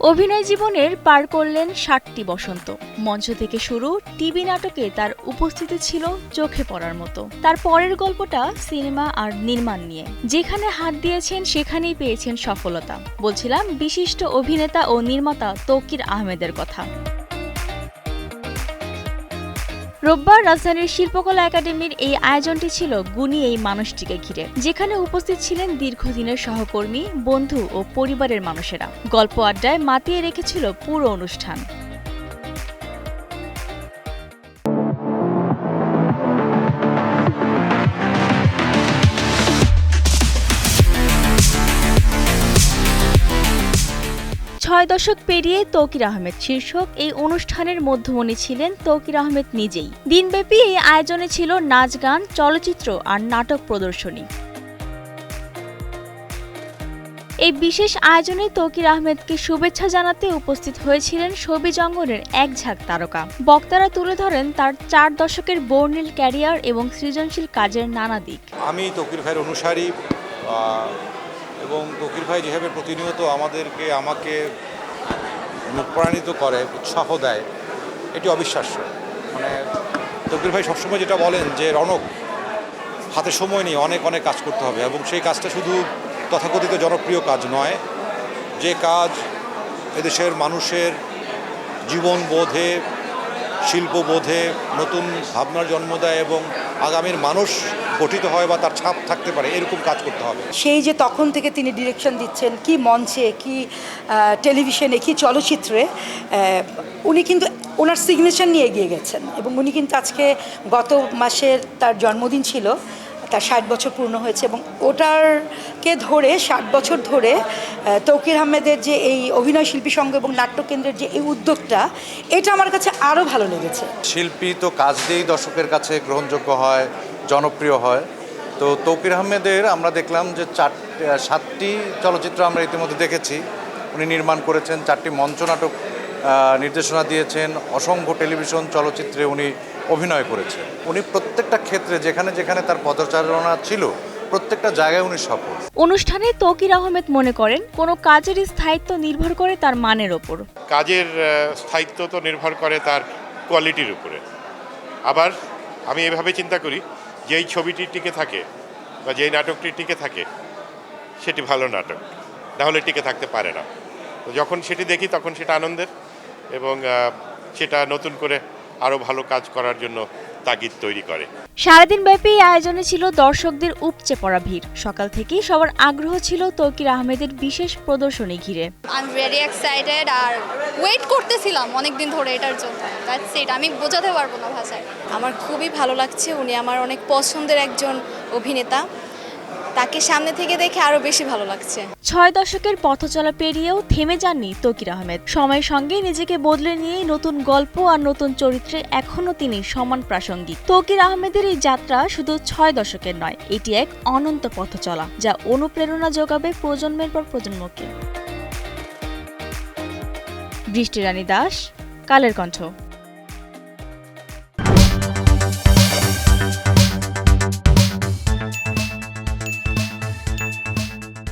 অভিনয় জীবনের পার করলেন ৬০টি বসন্ত। মঞ্চ থেকে শুরু, টিভি নাটকে তার উপস্থিতি ছিল চোখে পড়ার মতো। তার পরের গল্পটা সিনেমা আর নির্মাণ নিয়ে। যেখানে হাত দিয়েছেন সেখানেই পেয়েছেন সফলতা। বলছিলাম বিশিষ্ট অভিনেতা ও নির্মাতা তৌকির আহমেদের কথা। রোববার রাজধানীর শিল্পকলা একাডেমির এই আয়োজনটি ছিল গুণী এই মানুষটিকে ঘিরে, যেখানে উপস্থিত ছিলেন দীর্ঘদিনের সহকর্মী, বন্ধু ও পরিবারের মানুষেরা। গল্প আড্ডায় মাতিয়ে রেখেছিল পুরো অনুষ্ঠান। ছয় দশক পেরিয়ে তৌকির আহমেদ শীর্ষক এই অনুষ্ঠানের মধ্যমণি ছিলেন তৌকির আহমেদ নিজেই। দিনব্যাপী এই আয়োজনে ছিল নাচ, গান, চলচ্চিত্র আর নাটক প্রদর্শনী। এই বিশেষ আয়োজনে তৌকির আহমেদকে শুভেচ্ছা জানাতে উপস্থিত হয়েছিলেন শোবিজ অঙ্গনের এক ঝাঁক তারকা। বক্তারা তুলে ধরেন তার ৪ দশকের বর্ণিল ক্যারিয়ার এবং সৃজনশীল কাজের নানা দিক। আমি তৌকির ভাইয়ের অনুসারী এবং তৌকির ভাই যেভাবে প্রতিনিয়ত আমাকে অনুপ্রাণিত করে, উৎসাহ দেয়, এটি অবিশ্বাস্য। মানে তৌকির ভাই সবসময় যেটা বলেন যে রনক, হাতে সময় নেই, অনেক কাজ করতে হবে, এবং সেই কাজটা শুধু তথাকথিত জনপ্রিয় কাজ নয়, যে কাজ এদেশের মানুষের জীবনবোধে, শিল্পবোধে নতুন ভাবনার জন্ম দেয় এবং আগামীর মানুষ গঠিত হয় বা তার ছাপ থাকতে পারে, এরকম কাজ করতে হবে। সেই যে তখন থেকে তিনি ডিরেকশন দিচ্ছেন, কি মঞ্চে, কি টেলিভিশনে, কি চলচ্চিত্রে, উনি কিন্তু ওনার সিগনেচার নিয়ে এগিয়ে গেছেন। এবং উনি কিন্তু আজকে গত মাসের তার জন্মদিন ছিল, তার ৬০ বছর পূর্ণ হয়েছে, এবং ওটারকে ধরে ৬০ বছর ধরে তৌকির আহমেদের যে এই অভিনয় শিল্পী সংঘ এবং নাট্যকেন্দ্রের যে এই উদ্যোগটা, এটা আমার কাছে আরও ভালো লেগেছে। শিল্পী তো কাজ দিয়েই দর্শকের কাছে গ্রহণযোগ্য হয়, জনপ্রিয় হয়। তো তৌকির আহমেদের আমরা দেখলাম যে 7টি চলচ্চিত্র আমরা ইতিমধ্যে দেখেছি উনি নির্মাণ করেছেন, 4টি মঞ্চ নাটক নির্দেশনা দিয়েছেন, অসংখ্য টেলিভিশন চলচ্চিত্রে উনি অভিনয় করেছেন। উনি প্রত্যেকটা ক্ষেত্রে যেখানে যেখানে তার পদচারণা ছিল, প্রত্যেকটা জায়গায় উনি সফল। অনুষ্ঠানে তৌকির আহমেদ মনে করেন, কোনো কাজের স্থায়িত্ব নির্ভর করে তার মানের ওপর। কাজের স্থায়িত্ব তো নির্ভর করে তার কোয়ালিটির উপরে। আবার আমি এভাবে চিন্তা করি, যেই ছবিটি টিকে থাকে বা যেই নাটকটি টিকে থাকে সেটি ভালো নাটক, নাহলে টিকে থাকতে পারে না। তো যখন সেটি দেখি তখন সেটা আনন্দের, এবং সেটা নতুন করে আরও ভালো কাজ করার জন্য তাগিদ তৈরি করে। সারাদিন ব্যাপী আয়োজনে ছিল দর্শকদের উপচে পড়া ভিড়। সকাল থেকেই সবার আগ্রহ ছিল তৌকির আহমেদের বিশেষ প্রদর্শনী ঘিরে। আই এম ভেরি এক্সাইটেড, আর ওয়েট করতেছিলাম অনেকদিন ধরে এটার জন্য। দ্যাটস ইট, আমি বোঝাতে পারবো না ভাষায়। আমার খুবই ভালো লাগছে, উনি আমার অনেক পছন্দের একজন অভিনেতা, তাকে সামনে থেকে দেখে আরো বেশি ভালো লাগছে। ৬ দশকের পথচলা পেরিয়েও থেমে যাননি তৌকির আহমেদ। সময়ের সঙ্গে নিজেকে বদলে নিয়েই নতুন গল্প আর নতুন চরিত্রে এখনও তিনি সমান প্রাসঙ্গিক। তৌকির আহমেদের এই যাত্রা শুধু ৬ দশকের নয়, এটি এক অনন্ত পথচলা, যা অনুপ্রেরণা যোগাবে প্রজন্মের পর প্রজন্মকে। বৃষ্টি রানী দাস, কালের কণ্ঠ।